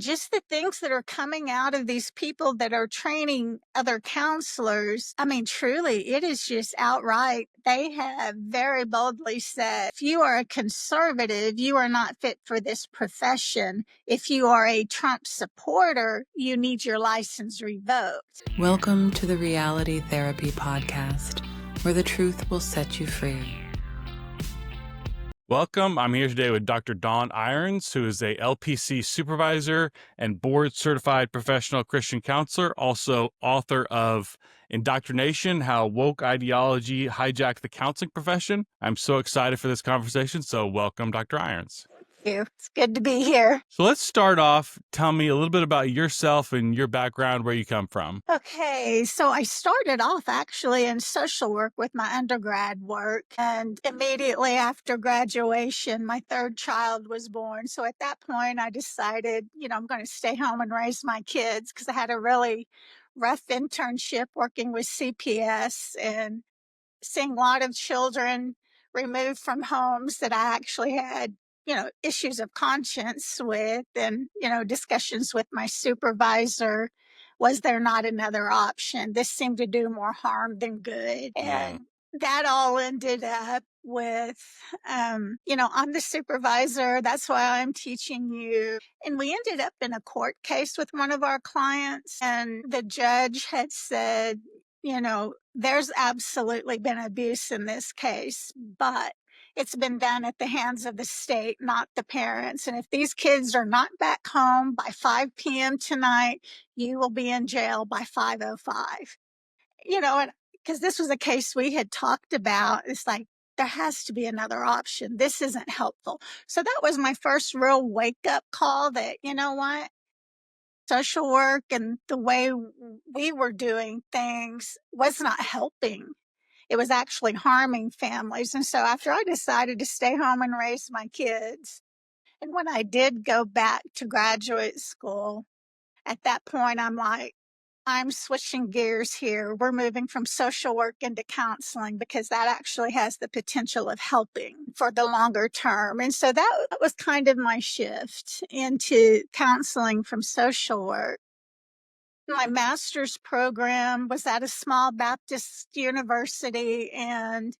just the things that are coming out of these people that are training other counselors, I mean, truly, it is just outright. They have very boldly said, if you are a conservative, you are not fit for this profession. If you are a Trump supporter, you need your license revoked. Welcome to the Reality Therapy Podcast, where the truth will set you free. Welcome. I'm here today with Dr. Dawn Irons, who is a LPC supervisor and board-certified professional Christian counselor, also author of Indoctrination: How Woke Ideology Hijacked the Counseling Profession. I'm so excited for this conversation, so welcome, Dr. Irons. Thank you. It's good to be here. So let's start off. Tell me a little bit about yourself and your background, where you come from. Okay, so I started off actually in social work with my undergrad work, and immediately after graduation, my third child was born. So at that point, I decided, I'm going to stay home and raise my kids because I had a really rough internship working with CPS and seeing a lot of children removed from homes that I actually had, issues of conscience with, and, discussions with my supervisor. Was there not another option? This seemed to do more harm than good. And that all ended up with, I'm the supervisor. That's why I'm teaching you. And we ended up in a court case with one of our clients. And the judge had said, there's absolutely been abuse in this case, but it's been done at the hands of the state, not the parents. And if these kids are not back home by 5 p.m. tonight, you will be in jail by 5:05. And because this was a case we had talked about, it's like, there has to be another option. This isn't helpful. So that was my first real wake up call that, what? Social work and the way we were doing things was not helping. It was actually harming families. And so after I decided to stay home and raise my kids, and when I did go back to graduate school, at that point, I'm like, I'm switching gears here. We're moving from social work into counseling because that actually has the potential of helping for the longer term. And so that was kind of my shift into counseling from social work. My master's program was at a small Baptist university, and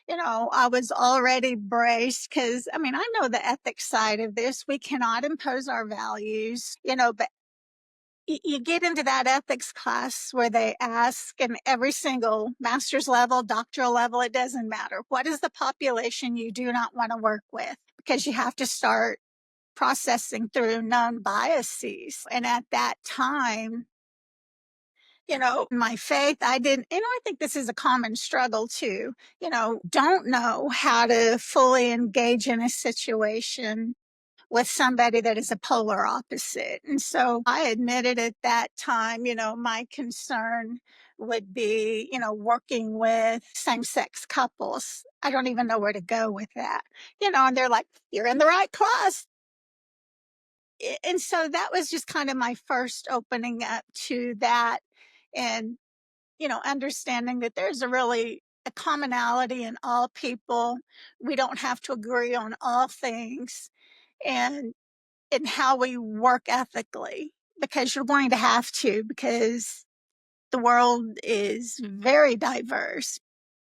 I was already braced because, I know the ethics side of this. We cannot impose our values, but you get into that ethics class where they ask, in every single master's level, doctoral level, it doesn't matter. What is the population you do not want to work with? Because you have to start processing through known biases. And at that time, my faith, I didn't, I think this is a common struggle too, don't know how to fully engage in a situation with somebody that is a polar opposite. And so I admitted at that time, my concern would be, working with same-sex couples. I don't even know where to go with that, and they're like, you're in the right class. And so that was just kind of my first opening up to that. And understanding that there's a commonality in all people. We don't have to agree on all things, and in how we work ethically, because you're going to have to, because the world is very diverse.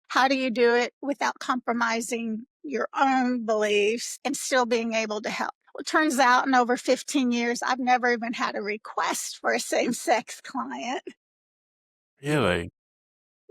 How do you do it without compromising your own beliefs and still being able to help? Well, it turns out in over 15 years, I've never even had a request for a same-sex client. Really?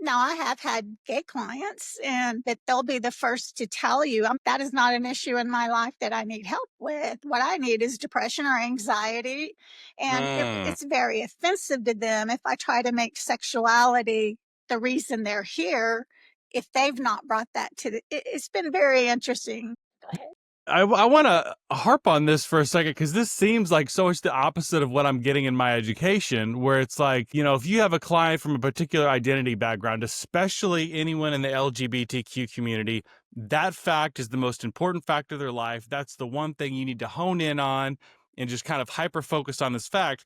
Now, I have had gay clients, and that they'll be the first to tell you that is not an issue in my life that I need help with. What I need is depression or anxiety. And it's very offensive to them if I try to make sexuality the reason they're here, if they've not brought that to it's been very interesting. Go ahead. I want to harp on this for a second, because this seems like so much the opposite of what I'm getting in my education, where it's like, if you have a client from a particular identity background, especially anyone in the LGBTQ community, that fact is the most important fact of their life. That's the one thing you need to hone in on and just kind of hyper focus on this fact.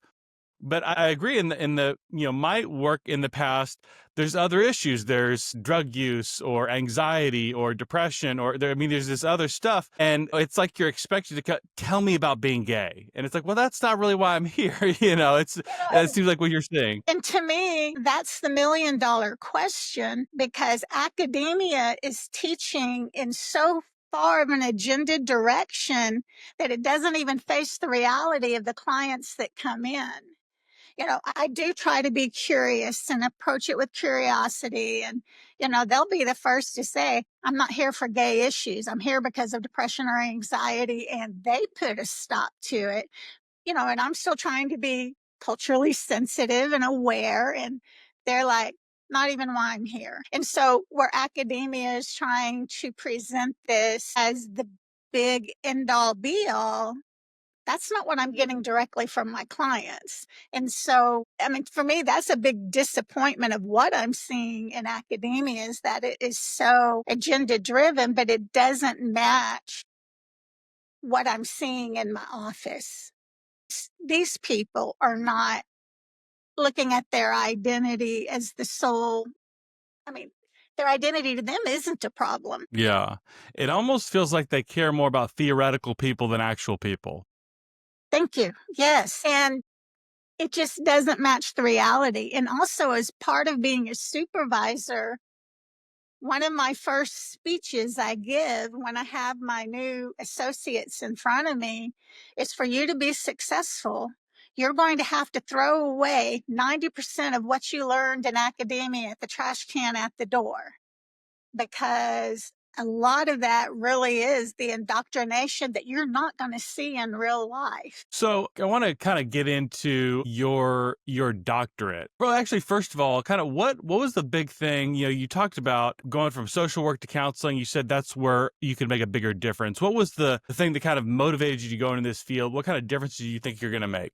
But I agree in the my work in the past, there's other issues. There's drug use or anxiety or depression or there, I mean, there's this other stuff. And it's like you're expected to tell me about being gay. And it's like, well, that's not really why I'm here. It And seems like what you're saying. and to me, that's the $1,000,000 question because academia is teaching in so far of an agenda direction that it doesn't even face the reality of the clients that come in. I do try to be curious and approach it with curiosity. And, they'll be the first to say, I'm not here for gay issues. I'm here because of depression or anxiety. And they put a stop to it, and I'm still trying to be culturally sensitive and aware. And they're like, not even why I'm here. And so, where academia is trying to present this as the big end all be all, that's not what I'm getting directly from my clients. And so, I mean, for me, that's a big disappointment of what I'm seeing in academia is that it is so agenda driven, but it doesn't match what I'm seeing in my office. These people are not looking at their identity as the sole. I mean, their identity to them isn't a problem. Yeah. It almost feels like they care more about theoretical people than actual people. Thank you. Yes. And it just doesn't match the reality. And also, as part of being a supervisor, one of my first speeches I give when I have my new associates in front of me is for you to be successful. You're going to have to throw away 90% of what you learned in academia at the trash can at the door because a lot of that really is the indoctrination that you're not going to see in real life. So I want to kind of get into your doctorate. Well, actually, first of all, kind of what was the big thing? You talked about going from social work to counseling. You said that's where you could make a bigger difference. What was the thing that kind of motivated you to go into this field? What kind of difference do you think you're going to make?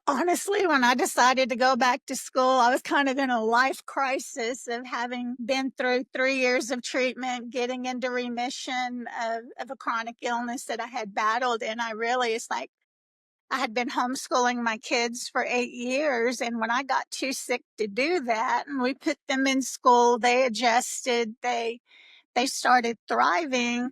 Honestly, when I decided to go back to school, I was kind of in a life crisis of having been through 3 years of treatment, getting into remission of a chronic illness that I had battled. And it's like I had been homeschooling my kids for 8 years. And when I got too sick to do that, and we put them in school, they adjusted, they started thriving,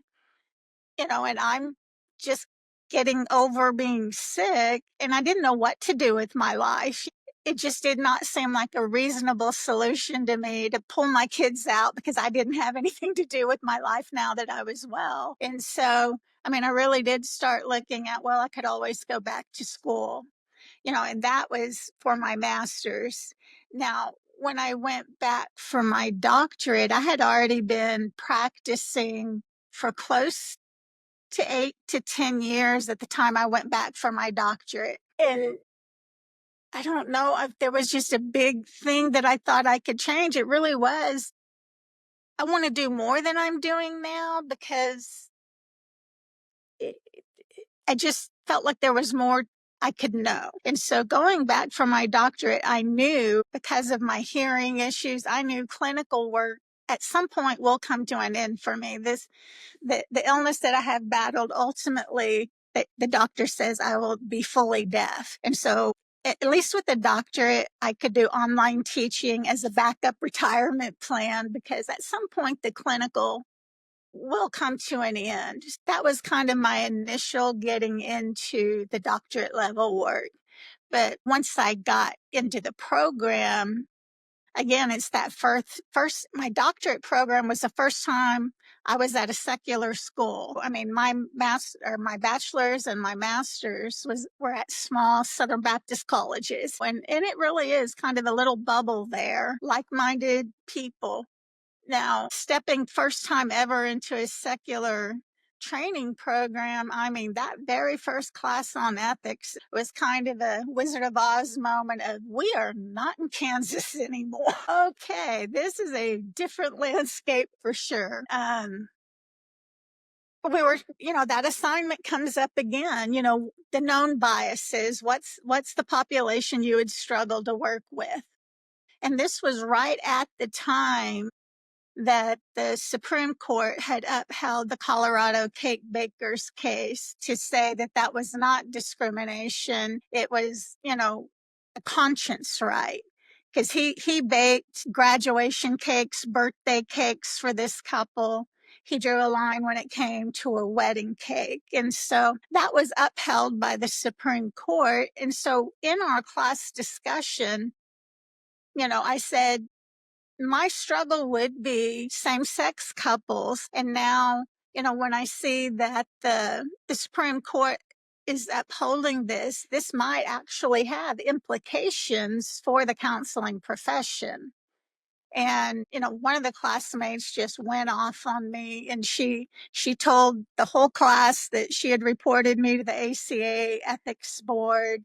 and I'm just getting over being sick and I didn't know what to do with my life. It just did not seem like a reasonable solution to me to pull my kids out because I didn't have anything to do with my life now that I was well. And so, I mean, I really did start looking at, well, I could always go back to school, and that was for my master's. Now, when I went back for my doctorate, I had already been practicing for close to 8 to 10 years at the time I went back for my doctorate. And I don't know if there was just a big thing that I thought I could change. It really was. I want to do more than I'm doing now because it, I just felt like there was more I could know. And so going back for my doctorate, I knew because of my hearing issues, I knew clinical work at some point will come to an end for me. The illness that I have battled, ultimately, the doctor says I will be fully deaf. And so, at least with the doctorate, I could do online teaching as a backup retirement plan because at some point the clinical will come to an end. That was kind of my initial getting into the doctorate level work. But once I got into the program, again, it's that first my doctorate program was the first time I was at a secular school. I mean, my bachelor's and my master's were at small Southern Baptist colleges. And it really is kind of a little bubble there, like-minded people. Now, stepping first time ever into a secular training program, I mean, that very first class on ethics was kind of a Wizard of Oz moment of, we are not in Kansas anymore. Okay, this is a different landscape for sure. We were, that assignment comes up again, the known biases. What's the population you would struggle to work with? And this was right at the time that the Supreme Court had upheld the Colorado cake bakers case to say that that was not discrimination. It was, a conscience right, because he baked graduation cakes, birthday cakes for this couple. He drew a line when it came to a wedding cake. And so that was upheld by the Supreme Court. And so in our class discussion, I said, my struggle would be same-sex couples. And now, when I see that the Supreme Court is upholding this might actually have implications for the counseling profession. And, one of the classmates just went off on me, and she told the whole class that she had reported me to the ACA ethics board.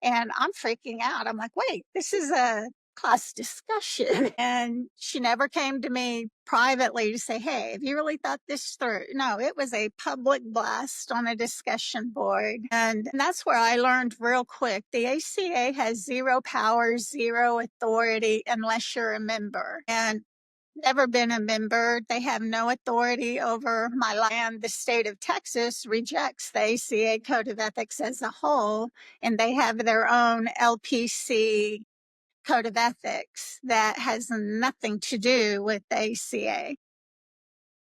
And I'm freaking out. I'm like, wait, this is a class discussion. And she never came to me privately to say, hey, have you really thought this through? No, it was a public blast on a discussion board. And that's where I learned real quick. The ACA has zero power, zero authority unless you're a member. And never been a member. They have no authority over my land. The state of Texas rejects the ACA Code of Ethics as a whole, and they have their own LPC Code of Ethics that has nothing to do with the ACA.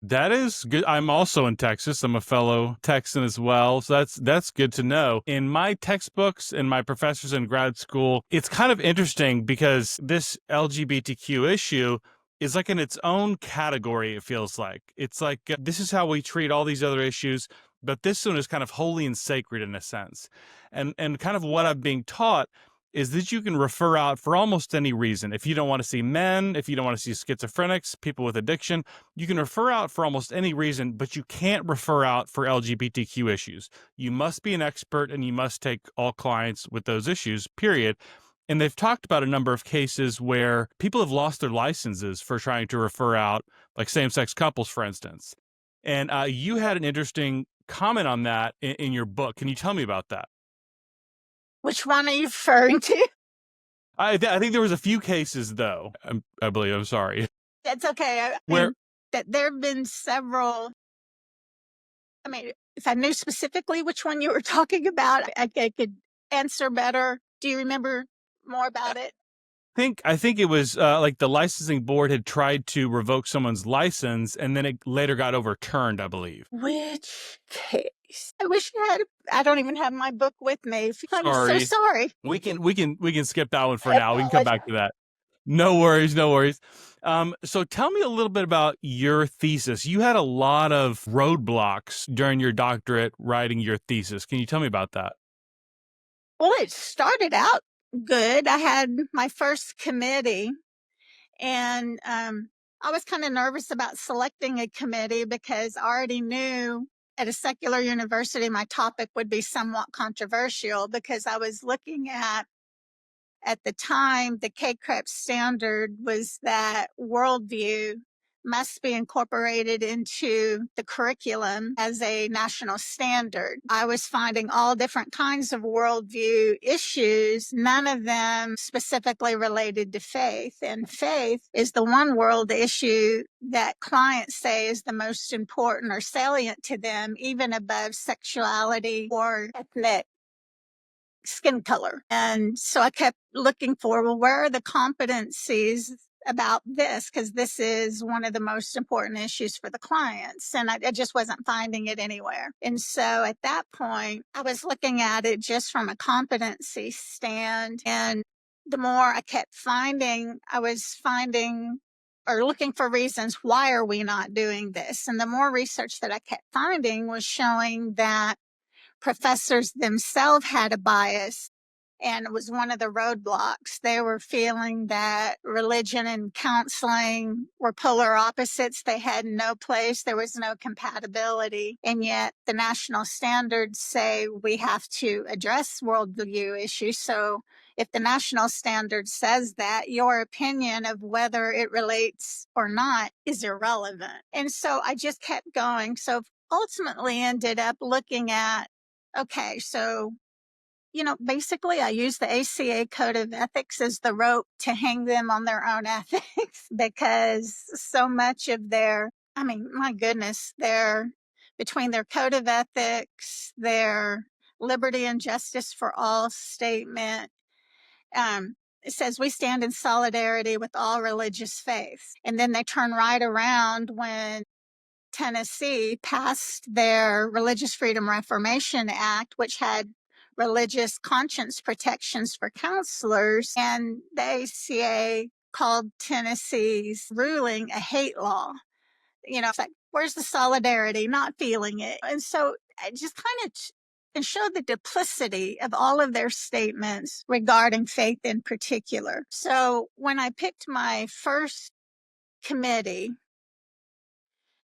That is good. I'm also in Texas. I'm a fellow Texan as well. So that's good to know. In my textbooks and my professors in grad school, it's kind of interesting because this LGBTQ issue is like in its own category, it feels like. It's like this is how we treat all these other issues, but this one is kind of holy and sacred in a sense. And kind of what I'm being taught is that you can refer out for almost any reason. If you don't want to see men, if you don't want to see schizophrenics, people with addiction, you can refer out for almost any reason, but you can't refer out for LGBTQ issues. You must be an expert and you must take all clients with those issues, period. And they've talked about a number of cases where people have lost their licenses for trying to refer out, like same-sex couples, for instance. And you had an interesting comment on that in your book. Can you tell me about that? Which one are you referring to? I think there was a few cases, though. I believe. I'm sorry. That's okay. I Where mean, that there have been several. I mean, if I knew specifically which one you were talking about, I could answer better. Do you remember more about it? I think it was like the licensing board had tried to revoke someone's license, and then it later got overturned, I believe. Which case? I wish you had. I don't even have my book with me. I'm so Sorry. sorry. We can skip that one for I now. We can come back apologize. to that. No worries, no worries. So tell me a little bit about your thesis. You had a lot of roadblocks during your doctorate writing your thesis. Can you tell me about that? Well, it started out good. I had my first committee, and I was kind of nervous about selecting a committee because I already knew at a secular university my topic would be somewhat controversial because I was looking at the time, the K-CREP standard was that worldview must be incorporated into the curriculum as a national standard. I was finding all different kinds of worldview issues, none of them specifically related to faith. And faith is the one world issue that clients say is the most important or salient to them, even above sexuality or ethnic skin color. And so I kept looking for, well, where are the competencies about this? Because this is one of the most important issues for the clients. And I just wasn't finding it anywhere. And so at that point, I was looking at it just from a competency stand. And the more I kept finding, I was finding or looking for reasons, why are we not doing this? And the more research that I kept finding was showing that professors themselves had a bias, and it was one of the roadblocks. They were feeling that religion and counseling were polar opposites. They had no place. There was no compatibility. And yet the national standards say we have to address worldview issues. So if the national standard says that, your opinion of whether it relates or not is irrelevant. And so I just kept going. So ultimately ended up looking at, okay, so basically I use the ACA Code of Ethics as the rope to hang them on their own ethics because so much of my goodness, between their Code of Ethics, their liberty and justice for all statement, it says we stand in solidarity with all religious faiths. And then they turn right around when Tennessee passed their Religious Freedom Reformation Act, which had religious conscience protections for counselors, and the ACA called Tennessee's ruling a hate law. It's like, where's the solidarity? Not feeling it. And so I just kind of and show the duplicity of all of their statements regarding faith in particular. So when I picked my first committee,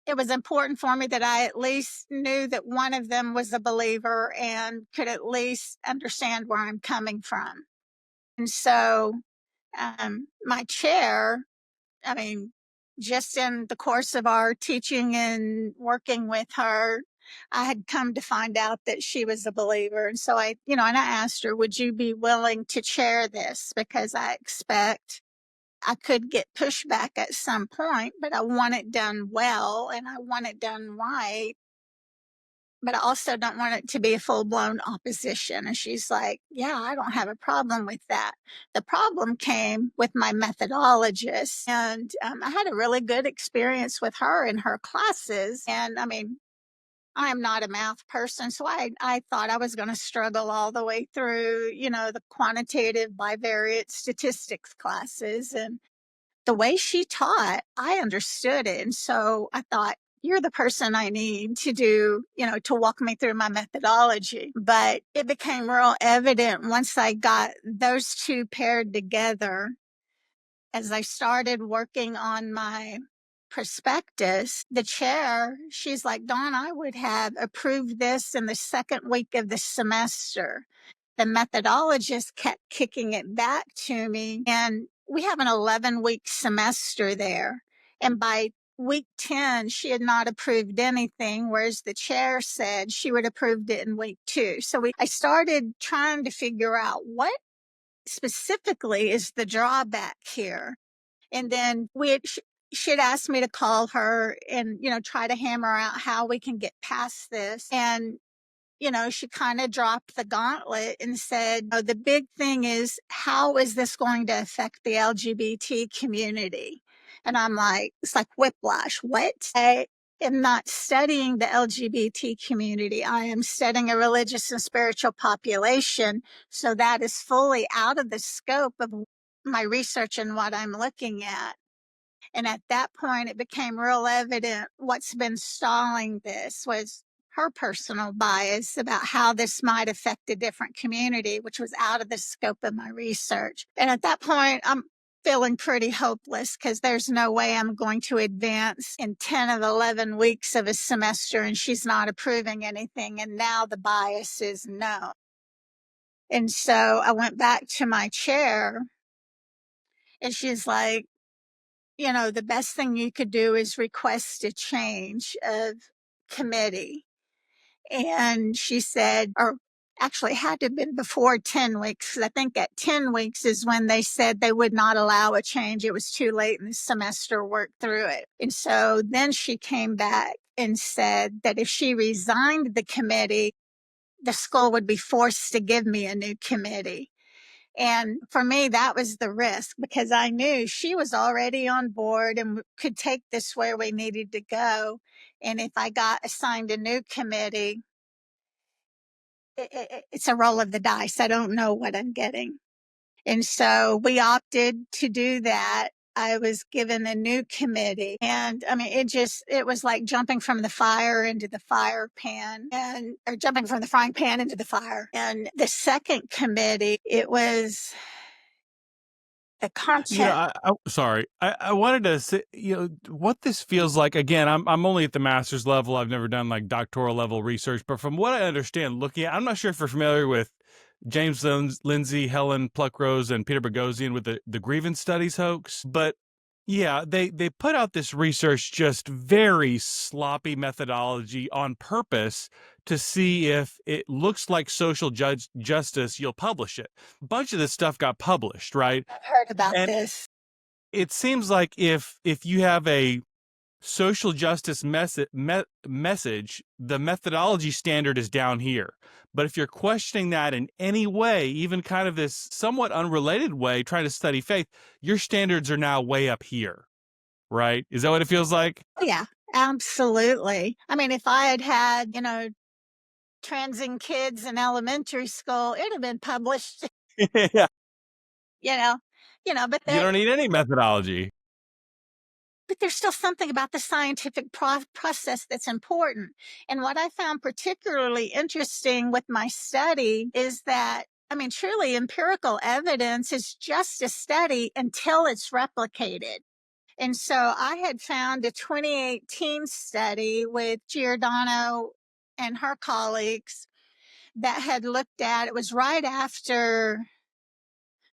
it was important for me that I at least knew that one of them was a believer and could at least understand where I'm coming from. And so my chair, I mean, just in the course of our teaching and working with her, I had come to find out that she was a believer. And so and I asked her, would you be willing to chair this? Because I expect I could get pushback at some point, but I want it done well and I want it done right. But I also don't want it to be a full blown opposition. And she's like, yeah, I don't have a problem with that. The problem came with my methodologist. And I had a really good experience with her in her classes. And I mean, I am not a math person, so I thought I was going to struggle all the way through, the quantitative bivariate statistics classes. And the way she taught, I understood it. And so I thought, you're the person I need to do, to walk me through my methodology. But it became real evident once I got those two paired together as I started working on my prospectus. The chair, she's like, Dawn, I would have approved this in the second week of the semester. The methodologist kept kicking it back to me, and we have an 11-week semester there. And by week 10, she had not approved anything, whereas the chair said she would have approved it in week 2. So I started trying to figure out what specifically is the drawback here. And then she'd asked me to call her and, try to hammer out how we can get past this. And she kind of dropped the gauntlet and said, oh, the big thing is, how is this going to affect the LGBT community? And I'm like, it's like whiplash. What? I am not studying the LGBT community. I am studying a religious and spiritual population. So that is fully out of the scope of my research and what I'm looking at. And at that point, it became real evident what's been stalling this was her personal bias about how this might affect a different community, which was out of the scope of my research. And at that point, I'm feeling pretty hopeless because there's no way I'm going to advance in 10 of 11 weeks of a semester and she's not approving anything. And now the bias is no. And so I went back to my chair and she's like, the best thing you could do is request a change of committee. And she said, or actually had to have been before 10 weeks. I think at 10 weeks is when they said they would not allow a change. It was too late in the semester, worked through it. And so then she came back and said that if she resigned the committee, the school would be forced to give me a new committee. And for me, that was the risk because I knew she was already on board and could take this where we needed to go. And if I got assigned a new committee, it's a roll of the dice. I don't know what I'm getting. And so we opted to do that. I was given a new committee. And I mean, it was like jumping from the fire into the fire pan or jumping from the frying pan into the fire. And the second committee, it was the content. Sorry. I wanted to say, what this feels like. Again, I'm only at the master's level. I've never done like doctoral level research, but from what I understand, looking at, I'm not sure if you're familiar with James Lindsay, Helen Pluckrose, and Peter Boghossian with the grievance studies hoax. But yeah, they put out this research, just very sloppy methodology on purpose to see if it looks like social justice, you'll publish it. A bunch of this stuff got published, right? I've heard about And this. it seems like if you have a social justice message, the methodology standard is down here. But if you're questioning that in any way, even kind of this somewhat unrelated way, trying to study faith, your standards are now way up here, right? Is that what it feels like? Yeah, absolutely. I mean, if I had had, transing kids in elementary school, it'd have been published, Yeah. you know, but You don't need any methodology. there's still something about the scientific process that's important. And what I found particularly interesting with my study is that, I mean, truly empirical evidence is just a study until it's replicated. And so I had found a 2018 study with Giordano and her colleagues that had looked at, it was right after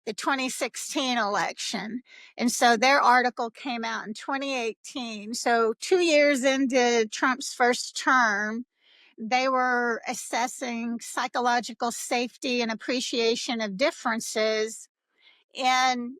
the 2016 election. And so their article came out in 2018. So 2 years into Trump's first term, they were assessing psychological safety and appreciation of differences in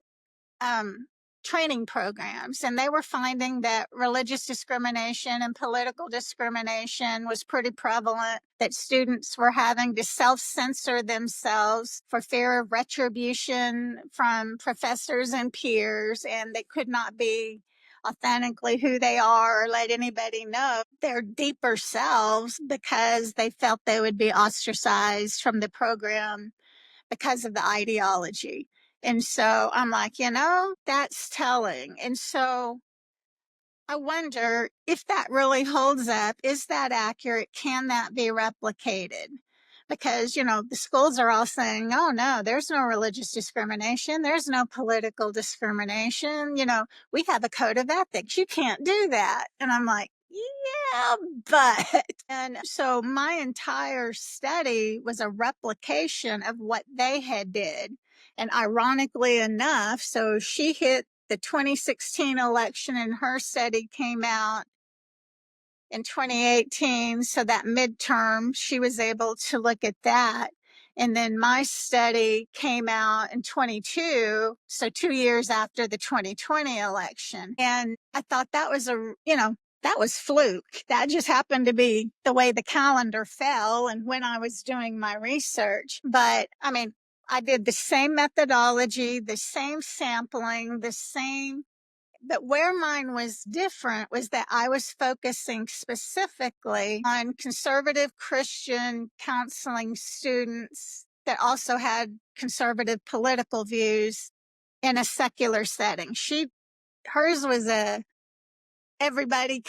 um, training programs, and they were finding that religious discrimination and political discrimination was pretty prevalent, that students were having to self-censor themselves for fear of retribution from professors and peers, and they could not be authentically who they are or let anybody know their deeper selves because they felt they would be ostracized from the program because of the ideology. And so I'm like, that's telling. And so I wonder if that really holds up. Is that accurate? Can that be replicated? Because, the schools are all saying, oh, no, there's no religious discrimination. There's no political discrimination. We have a code of ethics. You can't do that. And I'm like, yeah, but. And so my entire study was a replication of what they had did. And ironically enough, so she hit the 2016 election and her study came out in 2018. So that midterm, she was able to look at that. And then my study came out in 22, so 2 years after the 2020 election. And I thought that was that was fluke. That just happened to be the way the calendar fell and when I was doing my research. But I mean, I did the same methodology, the same sampling, but where mine was different was that I was focusing specifically on conservative Christian counseling students that also had conservative political views in a secular setting. Hers was everybody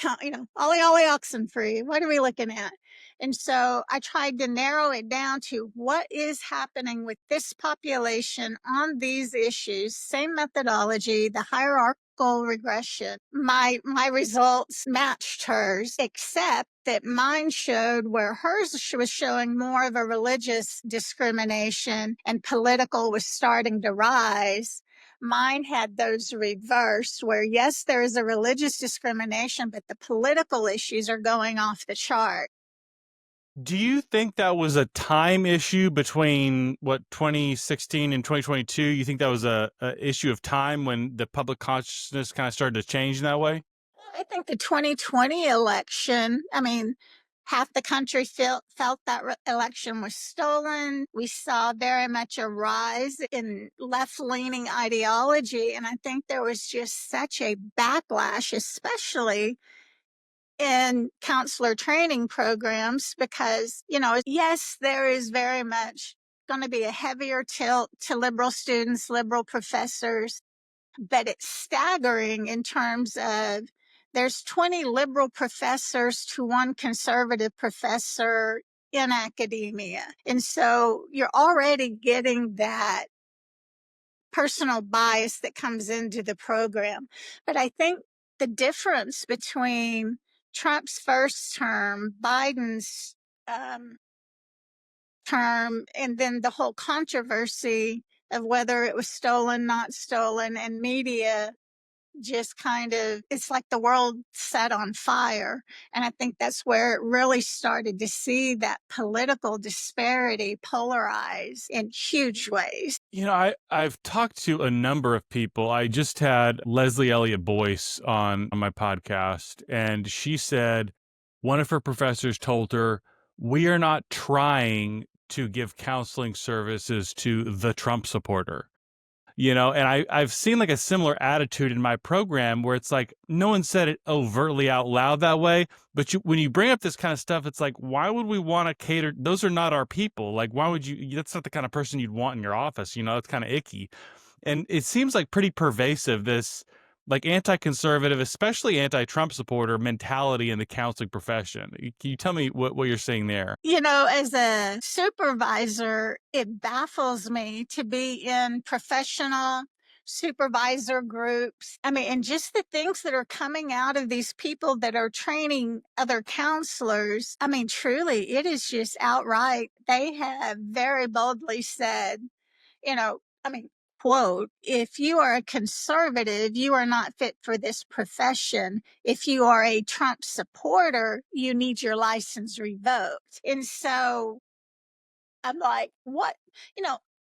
ollie ollie oxen free. What are we looking at? And so I tried to narrow it down to what is happening with this population on these issues. Same methodology, the hierarchical regression. My results matched hers, except that mine showed where hers was showing more of a religious discrimination and political was starting to rise. Mine had those reversed where, yes, there is a religious discrimination, but the political issues are going off the chart. Do you think that was a time issue between 2016 and 2022? You think that was a issue of time when the public consciousness kind of started to change in that way? I think the 2020 election, I mean, half the country felt that election was stolen. We saw very much a rise in left-leaning ideology, and I think there was just such a backlash, especially in counselor training programs, because, yes, there is very much going to be a heavier tilt to liberal students, liberal professors, but it's staggering in terms of there's 20 liberal professors to one conservative professor in academia. And so you're already getting that personal bias that comes into the program. But I think the difference between Trump's first term, Biden's term, and then the whole controversy of whether it was stolen, not stolen, and media just kind of, it's like the world set on fire. And I think that's where it really started to see that political disparity polarize in huge ways. I've talked to a number of people. I just had Leslie Elliott Boyce on my podcast, and she said one of her professors told her, "We are not trying to give counseling services to the Trump supporter." And I've seen like a similar attitude in my program where it's like no one said it overtly out loud that way, but when you bring up this kind of stuff, it's like, why would we want to cater? Those are not our people. Like, why would you? That's not the kind of person you'd want in your office. That's kind of icky. And it seems like pretty pervasive, this like anti-conservative, especially anti-Trump supporter mentality in the counseling profession. Can you tell me what you're seeing there? As a supervisor, it baffles me to be in professional supervisor groups. And just the things that are coming out of these people that are training other counselors. Truly, it is just outright. They have very boldly said, you know, I mean, quote, if you are a conservative, you are not fit for this profession. If you are a Trump supporter, you need your license revoked. And so I'm like, what?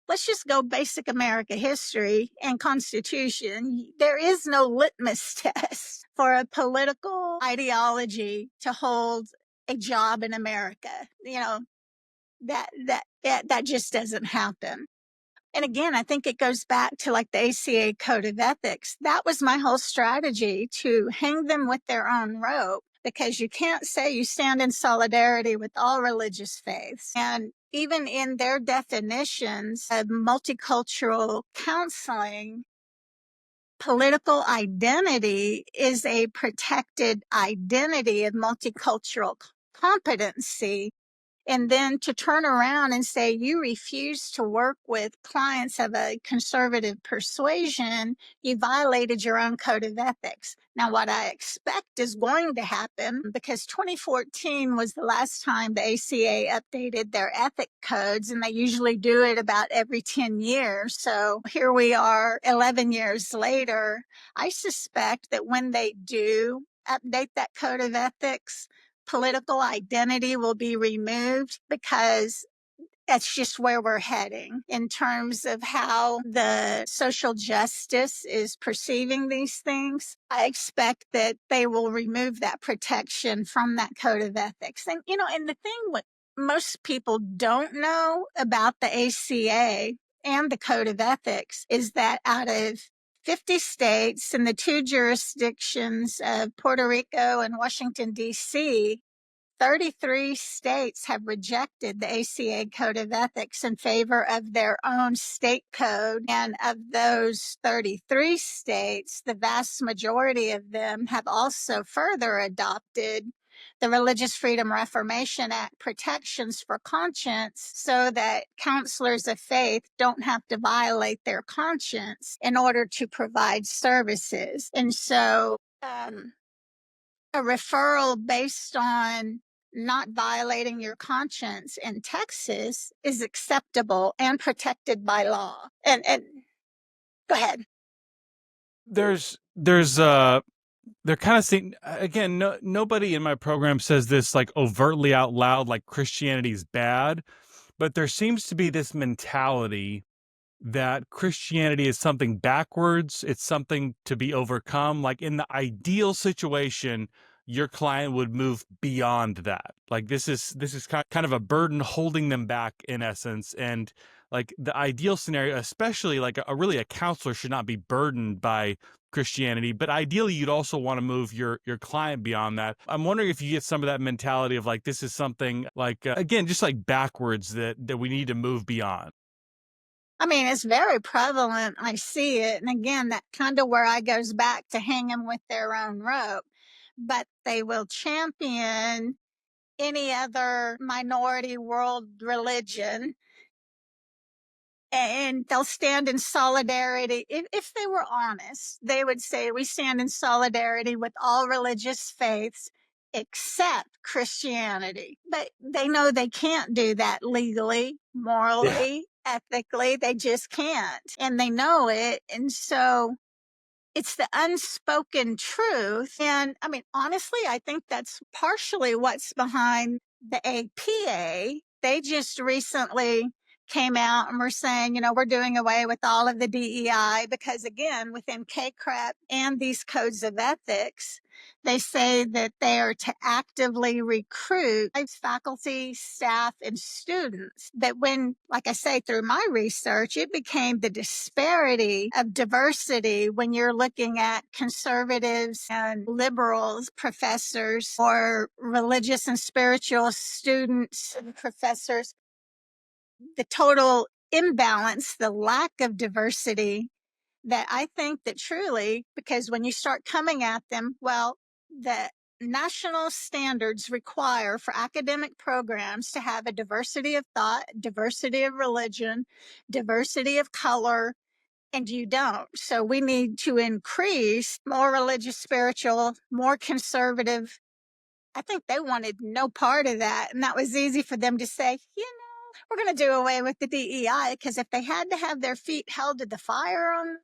Let's just go basic America history and Constitution. There is no litmus test for a political ideology to hold a job in America. That just doesn't happen. And again, I think it goes back to like the ACA Code of Ethics. That was my whole strategy, to hang them with their own rope, because you can't say you stand in solidarity with all religious faiths. And even in their definitions of multicultural counseling, political identity is a protected identity of multicultural competency. And then to turn around and say you refuse to work with clients of a conservative persuasion, you violated your own code of ethics. Now, what I expect is going to happen, because 2014 was the last time the ACA updated their ethic codes, and they usually do it about every 10 years. So here we are 11 years later. I suspect that when they do update that code of ethics, political identity will be removed, because that's just where we're heading in terms of how the social justice is perceiving these things. I expect that they will remove that protection from that code of ethics. And the thing what most people don't know about the ACA and the code of ethics is that out of 50 states and the two jurisdictions of Puerto Rico and Washington, D.C., 33 states have rejected the ACA Code of Ethics in favor of their own state code. And of those 33 states, the vast majority of them have also further adopted the Religious Freedom Reformation Act protections for conscience, so that counselors of faith don't have to violate their conscience in order to provide services. And so, a referral based on not violating your conscience in Texas is acceptable and protected by law. And go ahead. They're kind of saying, again, nobody in my program says this like overtly out loud, like Christianity is bad, but there seems to be this mentality that Christianity is something backwards. It's something to be overcome. Like in the ideal situation, your client would move beyond that. Like this is kind of a burden holding them back in essence. And like the ideal scenario, especially like really a counselor should not be burdened by Christianity, but ideally you'd also want to move your client beyond that. I'm wondering if you get some of that mentality of like, this is something like, again, just like backwards that we need to move beyond. It's very prevalent. I see it. And again, that kind of where I goes back to hang them with their own rope. But they will champion any other minority world religion, and they'll stand in solidarity. If they were honest, they would say, we stand in solidarity with all religious faiths except Christianity. But they know they can't do that legally, morally, ethically. They just can't. And they know it. And so it's the unspoken truth. And I mean, honestly, I think that's partially what's behind the APA. They just recently came out and were saying, we're doing away with all of the DEI because, again, within KCRAP and these codes of ethics, they say that they are to actively recruit faculty, staff, and students. That when, like I say, through my research, it became the disparity of diversity when you're looking at conservatives and liberals, professors, or religious and spiritual students and professors. The total imbalance, the lack of diversity, that I think that truly, because when you start coming at them, well, the national standards require for academic programs to have a diversity of thought, diversity of religion, diversity of color, and you don't. So we need to increase more religious, spiritual, more conservative. I think they wanted no part of that. And that was easy for them to say, we're going to do away with the DEI, because if they had to have their feet held to the fire on,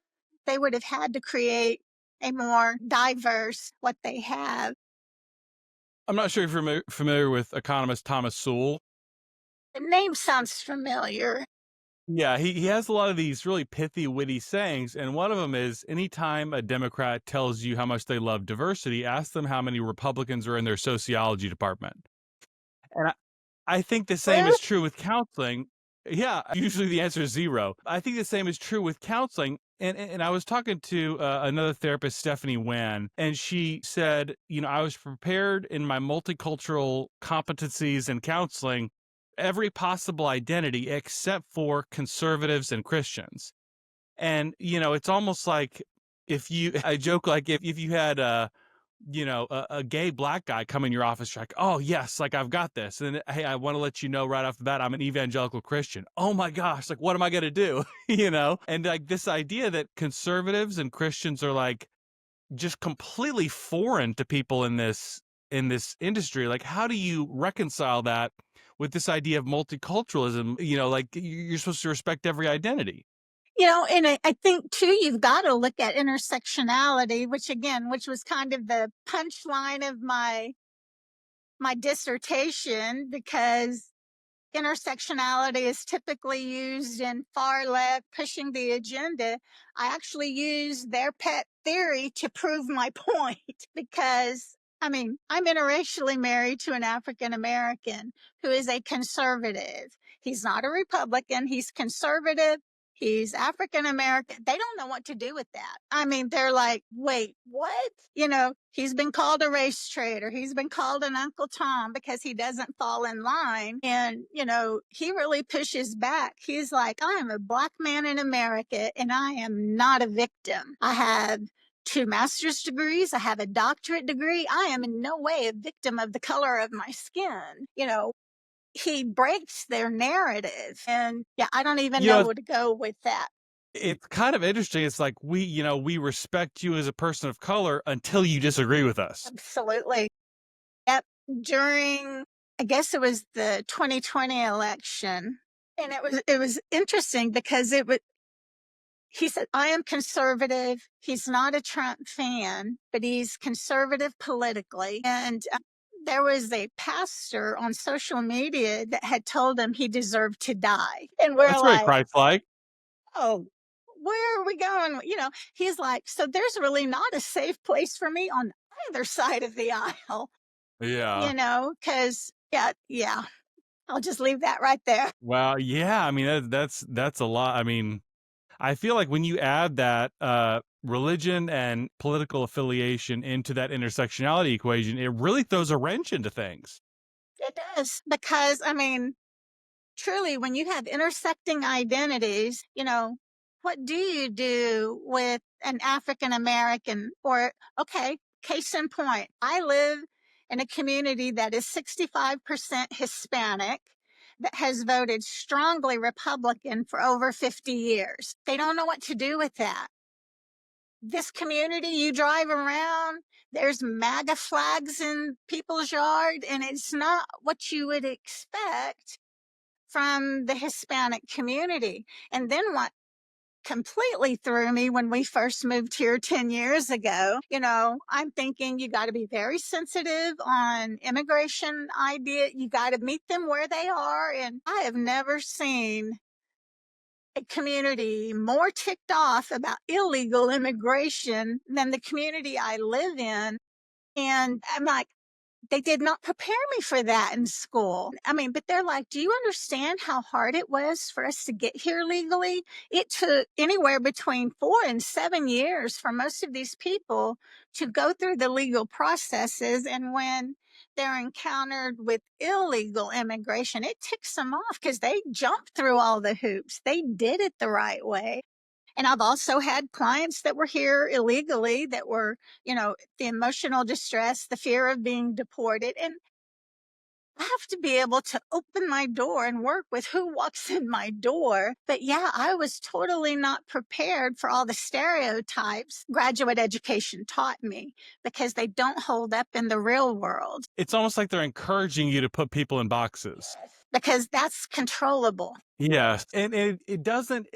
they would have had to create a more diverse what they have. I'm not sure if you're familiar with economist Thomas Sowell. The name sounds familiar. Yeah, he has a lot of these really pithy, witty sayings, and one of them is, anytime a Democrat tells you how much they love diversity, ask them how many Republicans are in their sociology department. And I think the same Well, is true with counseling. Yeah, usually the answer is zero. I think the same is true with counseling. And I was talking to another therapist, Stephanie Wan, and she said, I was prepared in my multicultural competencies in counseling, every possible identity except for conservatives and Christians. And, it's almost like I joke, like if you had a gay black guy come in your office, you're like, oh, yes, like I've got this. And hey, I want to let you know right off the bat, I'm an evangelical Christian. Oh my gosh, like, what am I going to do? And like this idea that conservatives and Christians are like just completely foreign to people in this industry. Like, how do you reconcile that with this idea of multiculturalism? Like you're supposed to respect every identity. and I think too, you've got to look at intersectionality, which was kind of the punchline of my dissertation, because intersectionality is typically used in far left pushing the agenda. I actually use their pet theory to prove my point because I mean, I'm interracially married to an African American who is a conservative. He's not a Republican, he's conservative. He's African American. They don't know what to do with that. I mean, they're like, wait, what? He's been called a race traitor. He's been called an Uncle Tom because he doesn't fall in line. And, he really pushes back. He's like, I am a black man in America and I am not a victim. I have 2 master's degrees. I have a doctorate degree. I am in no way a victim of the color of my skin. He breaks their narrative. And yeah, I don't even You know know, where to go with that. it's kind of interesting. It's like we respect you as a person of color until you disagree with us. Absolutely. Yep. During, I guess it was the 2020 election. And it was interesting because he said, I am conservative. He's not a Trump fan, but he's conservative politically. And there was a pastor on social media that had told him he deserved to die. And we're That's very like, Christ-like. oh, where are we going? He's like, so there's really not a safe place for me on either side of the aisle, Yeah. because, yeah, I'll just leave that right there. Well, yeah. I mean, that's a lot. I mean, I feel like when you add that religion and political affiliation into that intersectionality equation, it really throws a wrench into things. It does, because, I mean, truly, when you have intersecting identities, what do you do with an African American? Or, okay, case in point, I live in a community that is 65% Hispanic that has voted strongly Republican for over 50 years. They don't know what to do with that. This community, you drive around, there's MAGA flags in people's yard, and it's not what you would expect from the Hispanic community. And then what? completely threw me when we first moved here 10 years ago. I'm thinking you got to be very sensitive on immigration idea. You got to meet them where they are. And I have never seen a community more ticked off about illegal immigration than the community I live in. And I'm like, they did not prepare me for that in school. I mean, but they're like, do you understand how hard it was for us to get here legally? It took anywhere between 4 and 7 years for most of these people to go through the legal processes. And when they're encountered with illegal immigration, it ticks them off because they jumped through all the hoops. They did it the right way. And I've also had clients that were here illegally that were, the emotional distress, the fear of being deported. And I have to be able to open my door and work with who walks in my door. But yeah, I was totally not prepared for all the stereotypes graduate education taught me because they don't hold up in the real world. It's almost like they're encouraging you to put people in boxes. Because that's controllable. Yes, and it doesn't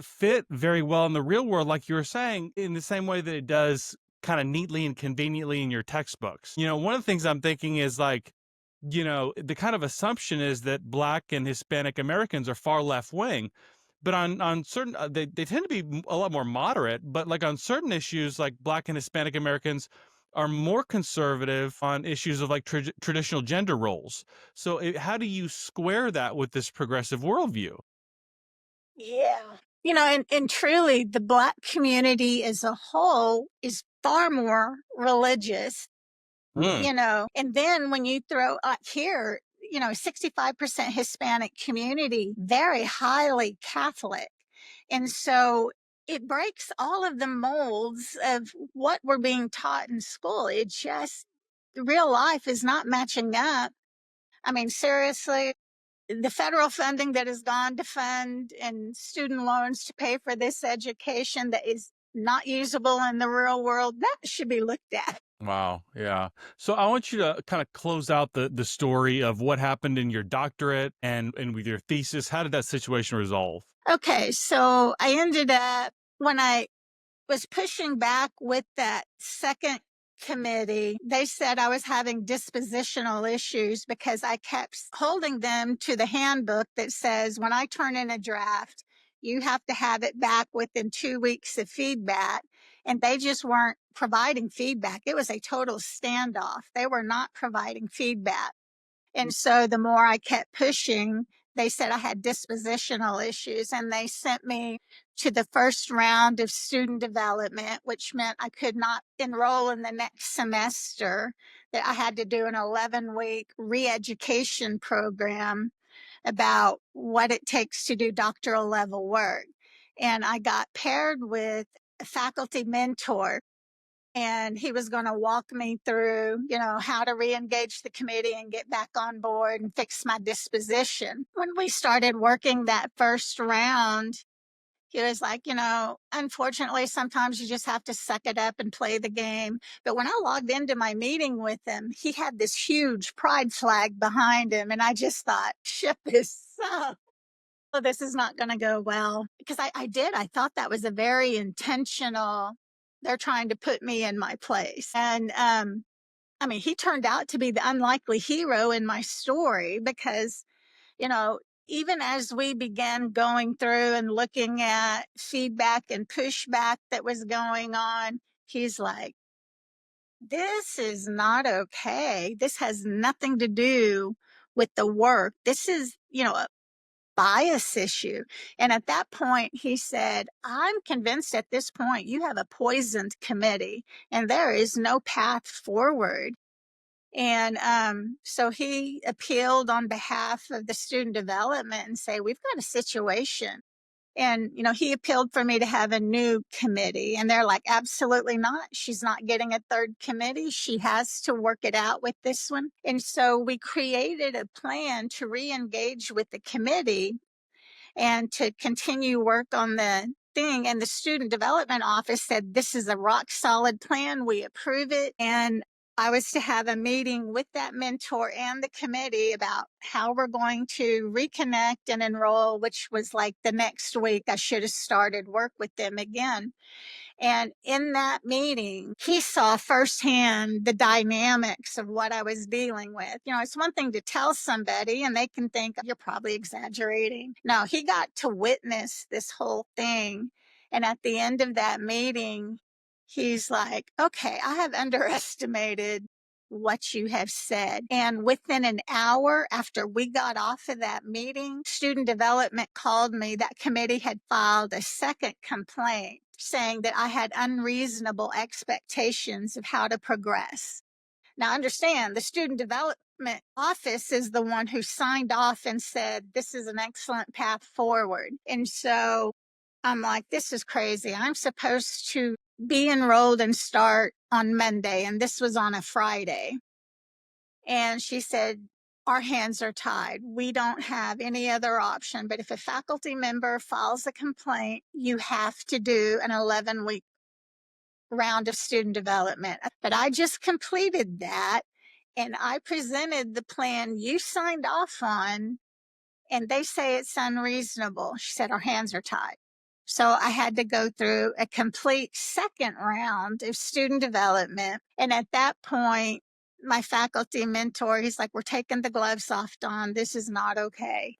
fit very well in the real world, like you were saying, in the same way that it does kind of neatly and conveniently in your textbooks. One of the things I'm thinking is like, the kind of assumption is that Black and Hispanic Americans are far left wing, but on certain they tend to be a lot more moderate. But like on certain issues, like Black and Hispanic Americans are more conservative on issues of like traditional gender roles. So how do you square that with this progressive worldview? Yeah. And truly, the Black community as a whole is far more religious, Mm. and then when you throw up here, 65% Hispanic community, very highly Catholic. And so it breaks all of the molds of what we're being taught in school. It just, real life is not matching up. I mean, seriously, the federal funding that has gone to fund and student loans to pay for this education that is not usable in the real world, that should be looked at. Wow. Yeah. So I want you to kind of close out the story of what happened in your doctorate and with your thesis. How did that situation resolve? Okay, so I ended up, when I was pushing back with that second committee, they said I was having dispositional issues because I kept holding them to the handbook that says when I turn in a draft, you have to have it back within 2 weeks of feedback. And they just weren't providing feedback. It was a total standoff. They were not providing feedback. And so the more I kept pushing, they said I had dispositional issues, and they sent me to the first round of student development, which meant I could not enroll in the next semester, that I had to do an 11-week re-education program about what it takes to do doctoral level work. And I got paired with a faculty mentor, and he was going to walk me through, how to re-engage the committee and get back on board and fix my disposition. When we started working that first round, he was like, unfortunately, sometimes you just have to suck it up and play the game. But when I logged into my meeting with him, he had this huge pride flag behind him. And I just thought, ship is so, this is not going to go well. Because I thought that was a very intentional, they're trying to put me in my place. And I mean, he turned out to be the unlikely hero in my story because, you know, even as we began going through and looking at feedback and pushback that was going on, he's like, this is not okay. This has nothing to do with the work. This is, a bias issue. And at that point, he said, I'm convinced at this point you have a poisoned committee and there is no path forward. And so he appealed on behalf of the student development and say, we've got a situation. And, he appealed for me to have a new committee. And they're like, absolutely not. She's not getting a third committee. She has to work it out with this one. And so we created a plan to re-engage with the committee and to continue work on the thing. And the student development office said, this is a rock solid plan. We approve it. And I was to have a meeting with that mentor and the committee about how we're going to reconnect and enroll, which was like the next week. I should have started work with them again. And in that meeting, he saw firsthand the dynamics of what I was dealing with. It's one thing to tell somebody and they can think you're probably exaggerating. No, he got to witness this whole thing. And at the end of that meeting, he's like, okay, I have underestimated what you have said. And within an hour after we got off of that meeting, student development called me. That committee had filed a second complaint saying that I had unreasonable expectations of how to progress. Now, understand, the student development office is the one who signed off and said, this is an excellent path forward. And so I'm like, this is crazy. I'm supposed to be enrolled and start on Monday, and this was on a Friday. And she said, our hands are tied. We don't have any other option. But if a faculty member files a complaint, you have to do an 11-week round of student development. But I just completed that and I presented the plan you signed off on, and they say it's unreasonable. She said, our hands are tied. So I had to go through a complete second round of student development. And at that point, my faculty mentor, he's like, we're taking the gloves off, Dawn. This is not okay.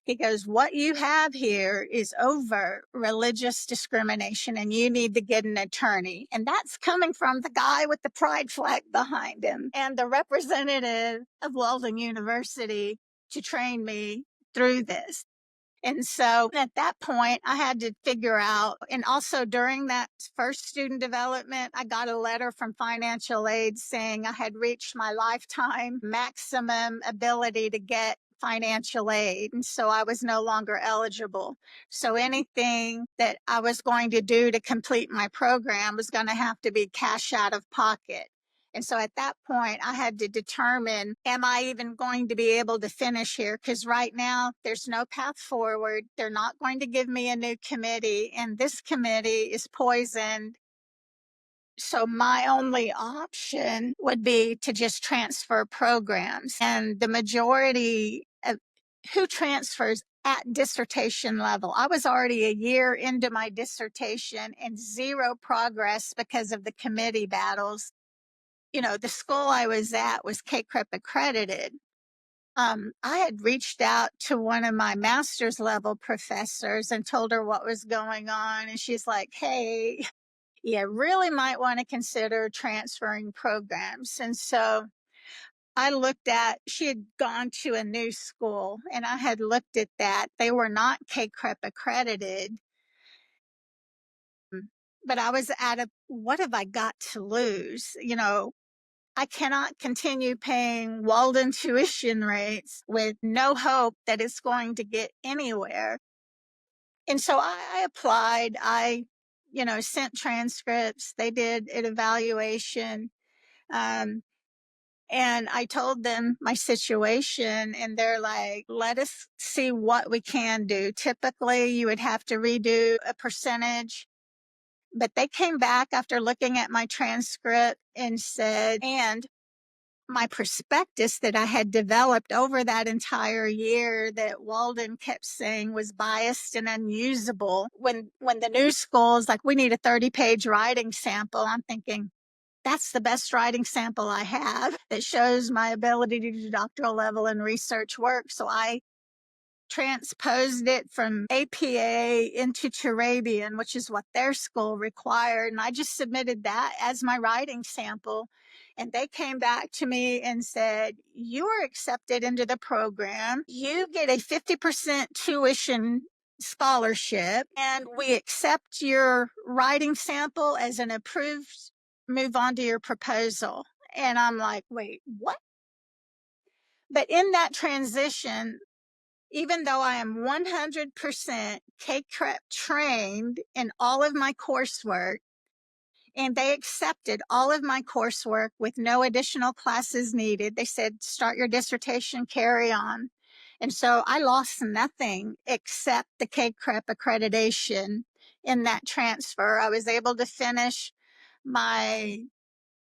He goes, what you have here is overt religious discrimination and you need to get an attorney. And that's coming from the guy with the pride flag behind him and the representative of Walden University to train me through this. And so at that point, I had to figure out, and also during that first student development, I got a letter from financial aid saying I had reached my lifetime maximum ability to get financial aid. And so I was no longer eligible. So anything that I was going to do to complete my program was going to have to be cash out of pocket. And so at that point, I had to determine, am I even going to be able to finish here? Because right now, there's no path forward. They're not going to give me a new committee, and this committee is poisoned. So my only option would be to just transfer programs. And the majority of who transfers at dissertation level, I was already a year into my dissertation and zero progress because of the committee battles. The school I was at was KCREP accredited. I had reached out to one of my master's level professors and told her what was going on. And she's like, hey, you really might want to consider transferring programs. And so she had gone to a new school and I had looked at that. They were not KCREP accredited. But I was what have I got to lose? I cannot continue paying Walden tuition rates with no hope that it's going to get anywhere. And so I applied. I, sent transcripts. They did an evaluation. And I told them my situation, and they're like, let us see what we can do. Typically, you would have to redo a percentage. But they came back after looking at my transcript and said, and my prospectus that I had developed over that entire year that Walden kept saying was biased and unusable. When the new school's like, we need a 30-page writing sample, I'm thinking, that's the best writing sample I have that shows my ability to do doctoral level and research work. So I transposed it from APA into Turabian, which is what their school required. And I just submitted that as my writing sample. And they came back to me and said, you are accepted into the program. You get a 50% tuition scholarship, and we accept your writing sample as an approved, move on to your proposal. And I'm like, wait, what? But in that transition, even though I am 100% K-CREP trained in all of my coursework, and they accepted all of my coursework with no additional classes needed. They said, start your dissertation, carry on. And so I lost nothing except the K-CREP accreditation in that transfer. I was able to finish my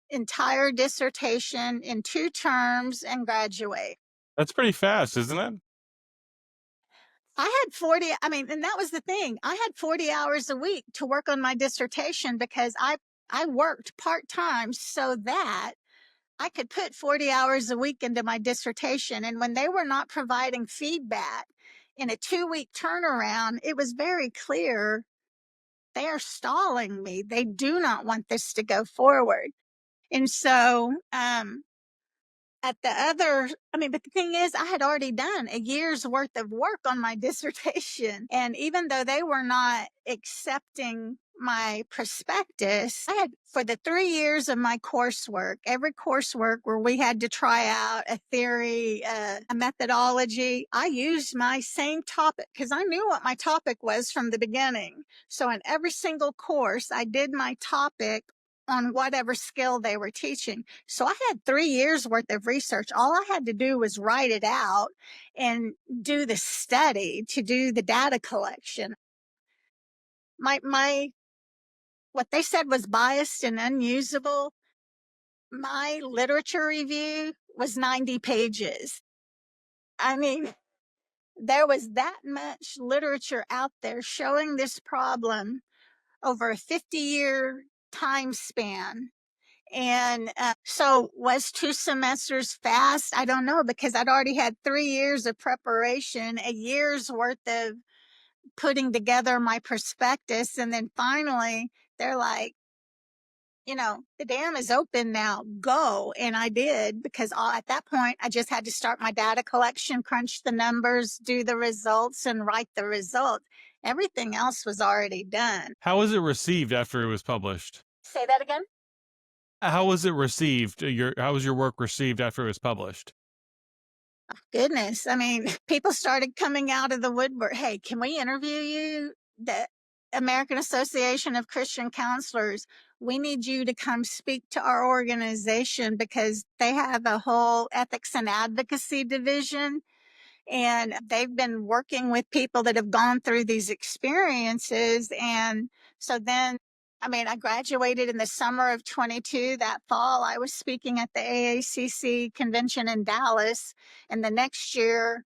entire dissertation in 2 terms and graduate. That's pretty fast, isn't it? I had 40, I mean, and that was the thing. I had 40 hours a week to work on my dissertation because I worked part-time so that I could put 40 hours a week into my dissertation. And when they were not providing feedback in a 2-week turnaround, it was very clear they are stalling me. They do not want this to go forward. And so, at the other, I mean, but the thing is, I had already done a year's worth of work on my dissertation. And even though they were not accepting my prospectus, I had, for the 3 years of my coursework, every coursework where we had to try out a theory, a methodology, I used my same topic because I knew what my topic was from the beginning. So in every single course, I did my topic on whatever skill they were teaching. So I had 3 years worth of research. All I had to do was write it out and do the study to do the data collection. My what they said was biased and unusable. My literature review was 90 pages. I mean, there was that much literature out there showing this problem over a 50-year time span. And so was 2 semesters fast? I don't know, because I'd already had 3 years of preparation, a year's worth of putting together my prospectus. And then finally, they're like, the dam is open now, go. And I did, because at that point, I just had to start my data collection, crunch the numbers, do the results, and write the result. Everything else was already done. How was it received after it was published? Say that again? How was it received? How was your work received after it was published? Goodness. I mean, people started coming out of the woodwork. Hey, can we interview you? The American Association of Christian Counselors, we need you to come speak to our organization because they have a whole ethics and advocacy division. And they've been working with people that have gone through these experiences. And so then, I mean, I graduated in the summer of 22. That fall, I was speaking at the AACC convention in Dallas. And the next year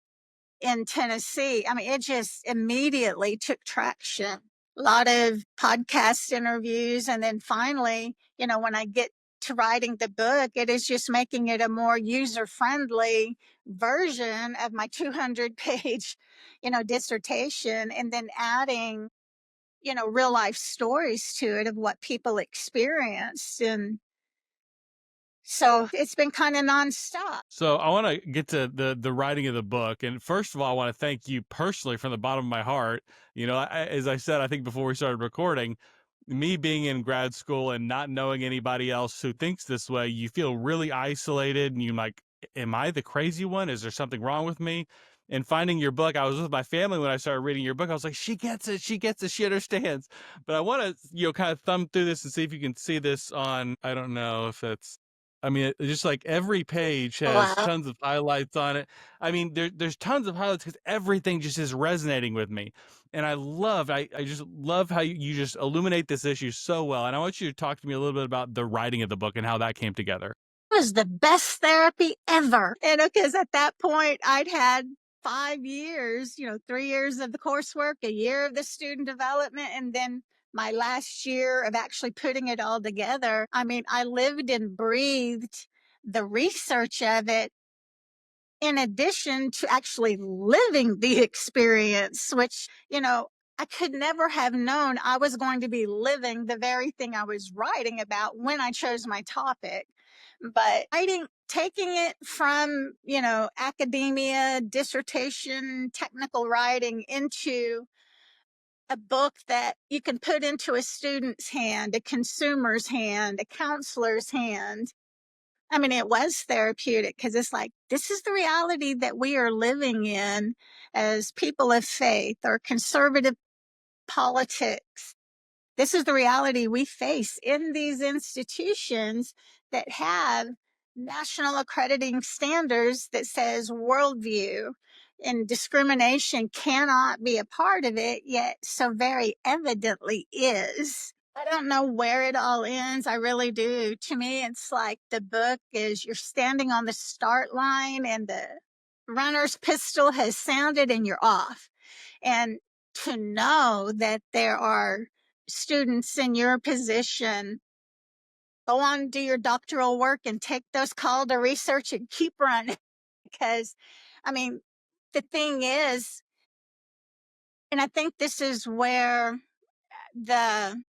in Tennessee, I mean, it just immediately took traction. A lot of podcast interviews. And then finally, when I get to writing the book, it is just making it a more user-friendly version of my 200-page, dissertation, and then adding, real life stories to it of what people experienced. And so it's been kind of nonstop. So I want to get to the writing of the book, and first of all, I want to thank you personally from the bottom of my heart. As I said, I think before we started recording, me being in grad school and not knowing anybody else who thinks this way, you feel really isolated, and you're like, "Am I the crazy one? Is there something wrong with me?" And finding your book, I was with my family when I started reading your book. I was like, "She gets it. She gets it. She understands." But I want to, kind of thumb through this and see if you can see this on. I don't know if it's. I mean, just like every page has Wow. tons of highlights on it. I mean, there's tons of highlights because everything just is resonating with me. And I just love how you just illuminate this issue so well. And I want you to talk to me a little bit about the writing of the book and how that came together. It was the best therapy ever. And because at that point I'd had 5 years, 3 years of the coursework, a year of the student development, and then my last year of actually putting it all together. I mean, I lived and breathed the research of it in addition to actually living the experience, which, I could never have known I was going to be living the very thing I was writing about when I chose my topic. But taking it from, academia, dissertation, technical writing into a book that you can put into a student's hand, a consumer's hand, a counselor's hand. I mean, it was therapeutic because it's like, this is the reality that we are living in as people of faith or conservative politics. This is the reality we face in these institutions that have national accrediting standards that says worldview, and discrimination cannot be a part of it, yet so very evidently is. I don't know where it all ends. I really do. To me, it's like the book is you're standing on the start line and the runner's pistol has sounded and you're off. And to know that there are students in your position, go on, do your doctoral work and take those call to research and keep running. Because, I mean, the thing is, and I think this is where the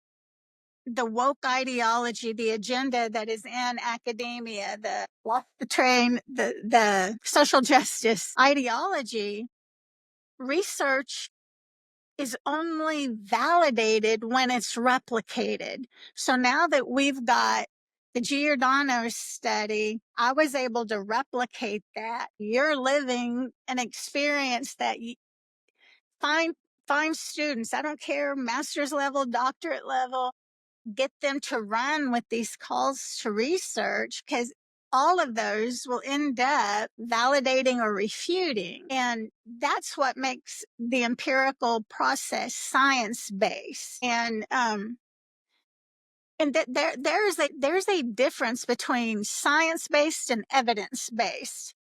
the woke ideology, the agenda that is in academia, the lost the train, the social justice ideology, research is only validated when it's replicated. So now that we've got the Giordano study, I was able to replicate that. You're living an experience that you find students, I don't care, master's level, doctorate level, get them to run with these calls to research, because all of those will end up validating or refuting. And that's what makes the empirical process science based. And that there's a difference between science based and evidence based.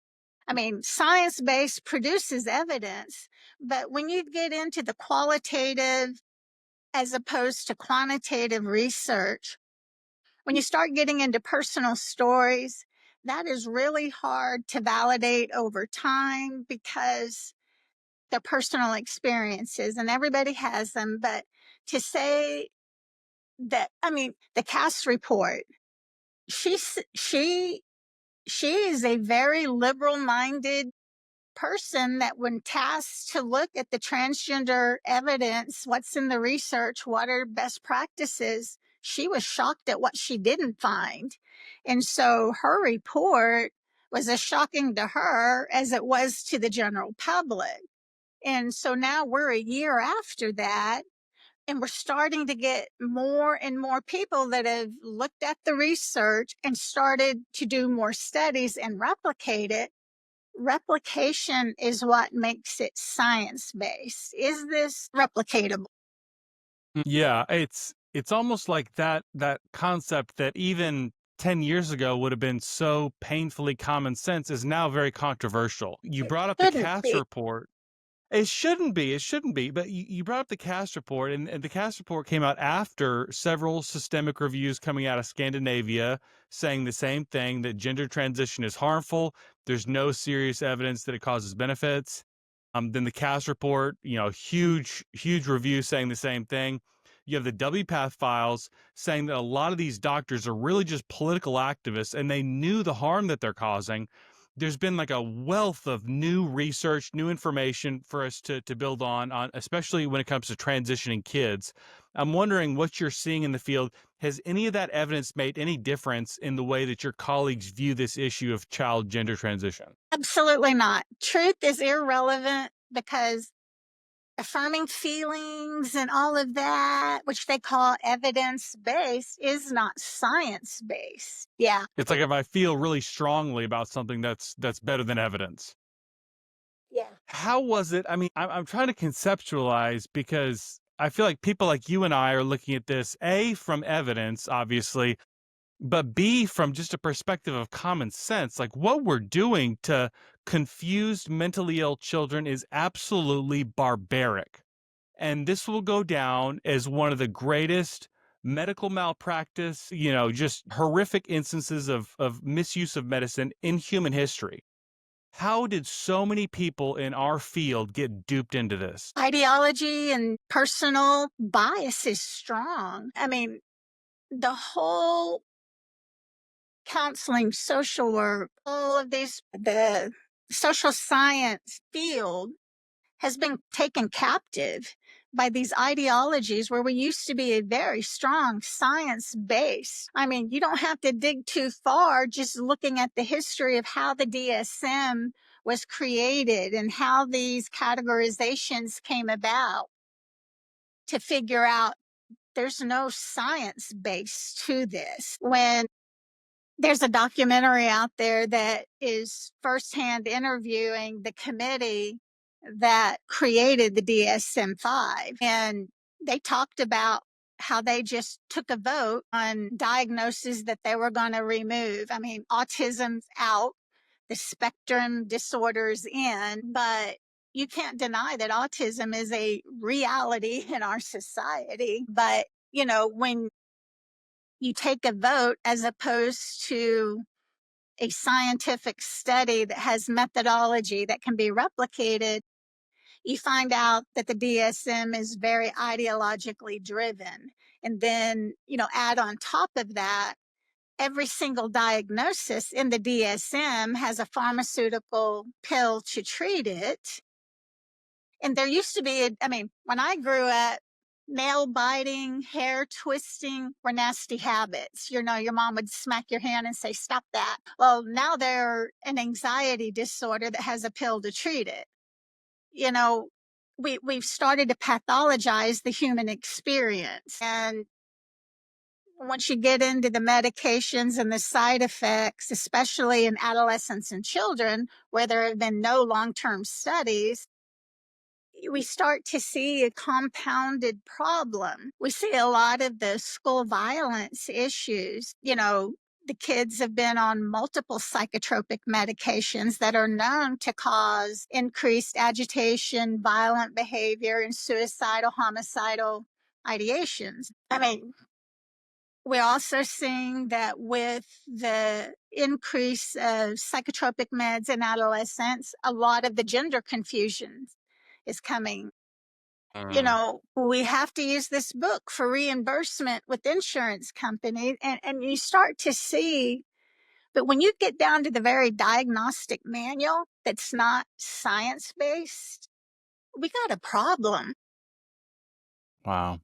I mean, science based produces evidence, but when you get into the qualitative as opposed to quantitative research, when you start getting into personal stories, that is really hard to validate over time because they're personal experiences and everybody has them. But to say that, I mean, the Cass report, she's, she is a very liberal minded person that, when tasked to look at the transgender evidence, what's in the research, what are best practices, she was shocked at what she didn't find. And so her report was as shocking to her as it was to the general public. And so now we're a year after that, and we're starting to get more and more people that have looked at the research and started to do more studies and replicate it. Replication is what makes it science based. Is this replicatable? Yeah, it's almost like that concept that even 10 years ago would have been so painfully common sense is now very controversial. You It brought up the shouldn't Cass be. report. It shouldn't be. But you brought up the Cass report, and the Cass report came out after several systemic reviews coming out of Scandinavia saying the same thing, that gender transition is harmful. There's no serious evidence that it causes benefits. Then the Cass report, huge review saying the same thing. You have the WPATH files saying that a lot of these doctors are really just political activists and they knew the harm that they're causing. There's been like a wealth of new research, new information for us to build on, especially when it comes to transitioning kids. I'm wondering what you're seeing in the field. Has any of that evidence made any difference in the way that your colleagues view this issue of child gender transition? Absolutely not. Truth is irrelevant because affirming feelings and all of that, which they call evidence based, is not science based. Yeah. It's like if I feel really strongly about something that's better than evidence. Yeah. How was it? I mean, I'm trying to conceptualize because I feel like people like you and I are looking at this, A, from evidence, obviously, but B, from just a perspective of common sense. Like what we're doing to confused mentally ill children is absolutely barbaric. And this will go down as one of the greatest medical malpractice, just horrific instances of misuse of medicine in human history. How did so many people in our field get duped into this? Ideology and personal bias is strong. I mean, the whole counseling, social work, all of these, the social science field has been taken captive by these ideologies where we used to be a very strong science base. I mean, you don't have to dig too far just looking at the history of how the DSM was created and how these categorizations came about to figure out there's no science base to this. When there's a documentary out there that is firsthand interviewing the committee that created the DSM 5. And they talked about how they just took a vote on diagnoses that they were going to remove. I mean, autism's out, the spectrum disorders in, but you can't deny that autism is a reality in our society. But, when you take a vote as opposed to a scientific study that has methodology that can be replicated, you find out that the DSM is very ideologically driven. And then, add on top of that, every single diagnosis in the DSM has a pharmaceutical pill to treat it. And there used to be, when I grew up, nail biting, hair twisting were nasty habits. Your mom would smack your hand and say, stop that. Well, now they're an anxiety disorder that has a pill to treat it. You know, we've started to pathologize the human experience. And once you get into the medications and the side effects, especially in adolescents and children, where there have been no long-term studies, we start to see a compounded problem. We see a lot of the school violence issues. The kids have been on multiple psychotropic medications that are known to cause increased agitation, violent behavior, and suicidal, homicidal ideations. We're also seeing that with the increase of psychotropic meds in adolescents, a lot of the gender confusion is coming. We have to use this book for reimbursement with insurance companies, and you start to see, but when you get down to the very diagnostic manual that's not science based, we got a problem. Wow.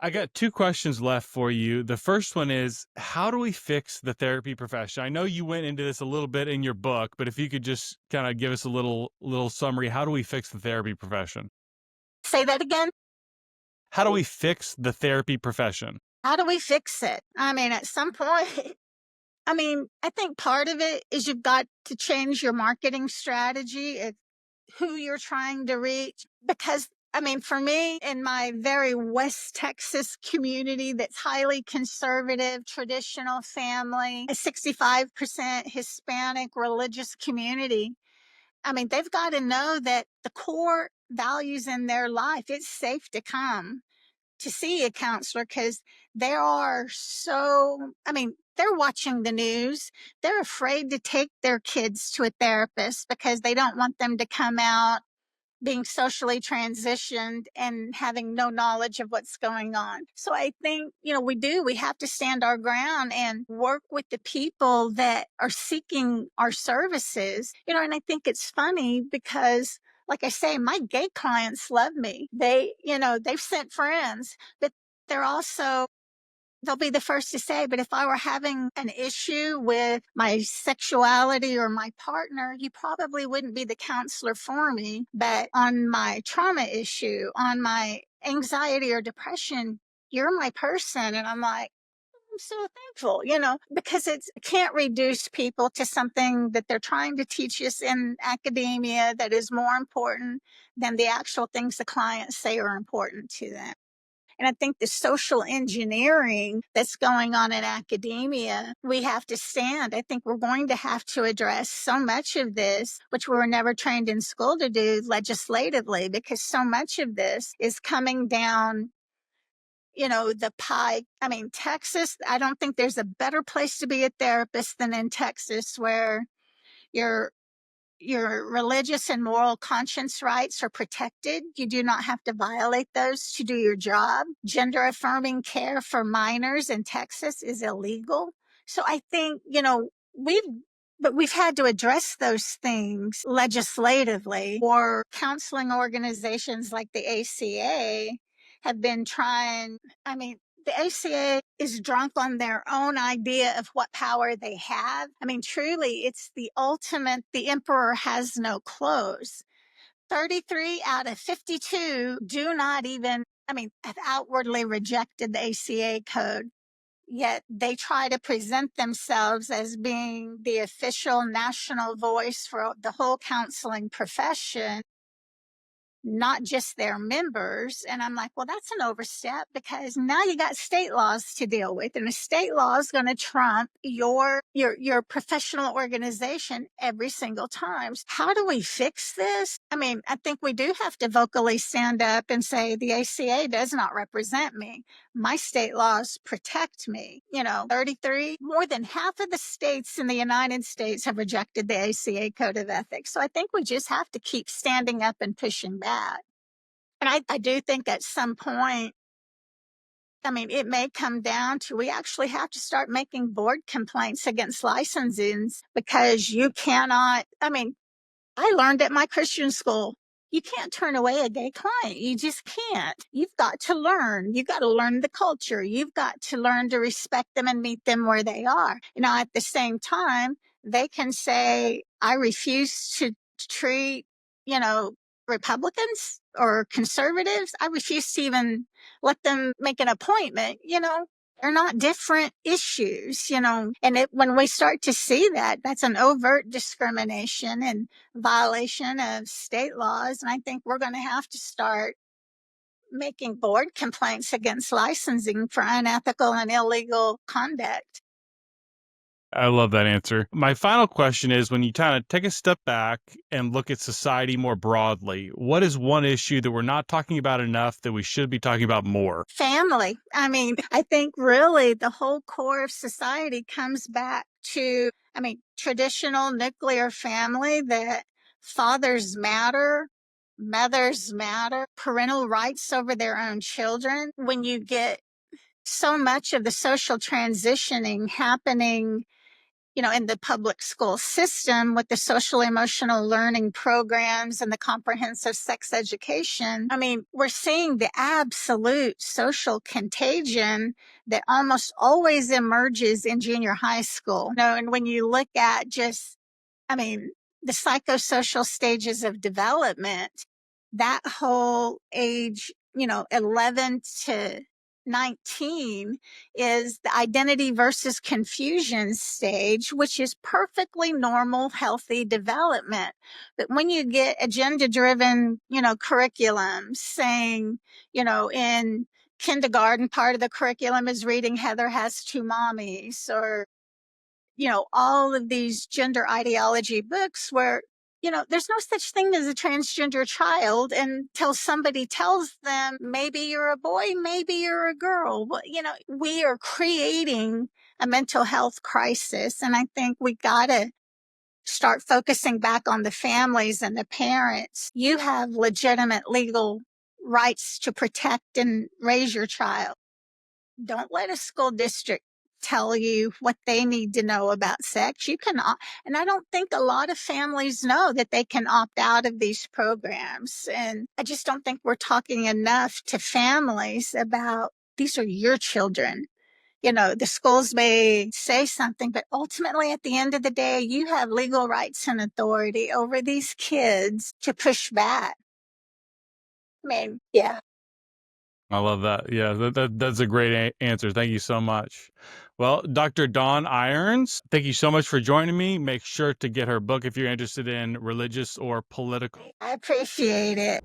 I got two questions left for you. The first one is, how do we fix the therapy profession? I know you went into this a little bit in your book, but if you could just kind of give us a little summary, how do we fix the therapy profession? Say that again. How do we fix the therapy profession? How do we fix it? At some point, I think part of it is you've got to change your marketing strategy, who you're trying to reach. Because, for me, in my very West Texas community that's highly conservative, traditional family, a 65% Hispanic religious community, they've got to know that the core values in their life, it's safe to come to see a counselor because they're watching the news. They're afraid to take their kids to a therapist because they don't want them to come out being socially transitioned and having no knowledge of what's going on. So I think, we have to stand our ground and work with the people that are seeking our services. And I think it's funny because, like I say, my gay clients love me. They've sent friends, but they'll be the first to say, but if I were having an issue with my sexuality or my partner, you probably wouldn't be the counselor for me. But on my trauma issue, on my anxiety or depression, you're my person. And I'm like, I'm so thankful, because it can't reduce people to something that they're trying to teach us in academia that is more important than the actual things the clients say are important to them. And I think the social engineering that's going on in academia, we have to stand. I think we're going to have to address so much of this, which we were never trained in school to do legislatively, because so much of this is coming down, the pike. Texas, I don't think there's a better place to be a therapist than in Texas, where you're your religious and moral conscience rights are protected. You do not have to violate those to do your job. Gender affirming care for minors in Texas is illegal. So I think, we've had to address those things legislatively, or counseling organizations like the ACA have been trying. The ACA is drunk on their own idea of what power they have. Truly, it's the ultimate, the emperor has no clothes. 33 out of 52 do not even, have outwardly rejected the ACA code. Yet they try to present themselves as being the official national voice for the whole counseling profession. not just their members. And I'm like, well, that's an overstep, because now you got state laws to deal with, and a state law is going to trump your professional organization every single time. How do we fix this? I mean, I think we do have to vocally stand up and say the ACA does not represent me. My state laws protect me. 33, more than half of the states in the United States have rejected the ACA Code of Ethics. So I think we just have to keep standing up and pushing back. And I do think at some point, I mean, it may come down to we actually have to start making board complaints against licensings, because you cannot, I mean, I learned at my Christian school, you can't turn away a gay client. You just can't. You've got to learn. You've got to learn the culture. You've got to learn to respect them and meet them where they are. At the same time, they can say, I refuse to treat, Republicans or conservatives. I refuse to even let them make an appointment. They're not different issues, and when we start to see that, that's an overt discrimination and violation of state laws. And I think we're going to have to start making board complaints against licensing for unethical and illegal conduct. I love that answer. My final question is, when you kind of take a step back and look at society more broadly, what is one issue that we're not talking about enough that we should be talking about more? Family. I mean, I think really the whole core of society comes back to, traditional nuclear family, that fathers matter, mothers matter, parental rights over their own children. When you get so much of the social transitioning happening, in the public school system with the social emotional learning programs and the comprehensive sex education, I mean, we're seeing the absolute social contagion that almost always emerges in junior high school. And when you look at just, the psychosocial stages of development, that whole age, 11 to 19 is the identity versus confusion stage, which is perfectly normal, healthy development. But when you get agenda driven, curriculums saying, in kindergarten, part of the curriculum is reading Heather Has Two Mommies, or, all of these gender ideology books where there's no such thing as a transgender child until somebody tells them, maybe you're a boy, maybe you're a girl. Well, we are creating a mental health crisis. And I think we got to start focusing back on the families and the parents. You have legitimate legal rights to protect and raise your child. Don't let a school district tell you what they need to know about sex. You can, and I don't think a lot of families know that they can opt out of these programs. And I just don't think we're talking enough to families about, these are your children. The schools may say something, but ultimately at the end of the day, you have legal rights and authority over these kids to push back. Yeah. I love that. Yeah, that's a great answer. Thank you so much. Well, Dr. Dawn Irons, thank you so much for joining me. Make sure to get her book if you're interested in religious or political. I appreciate it.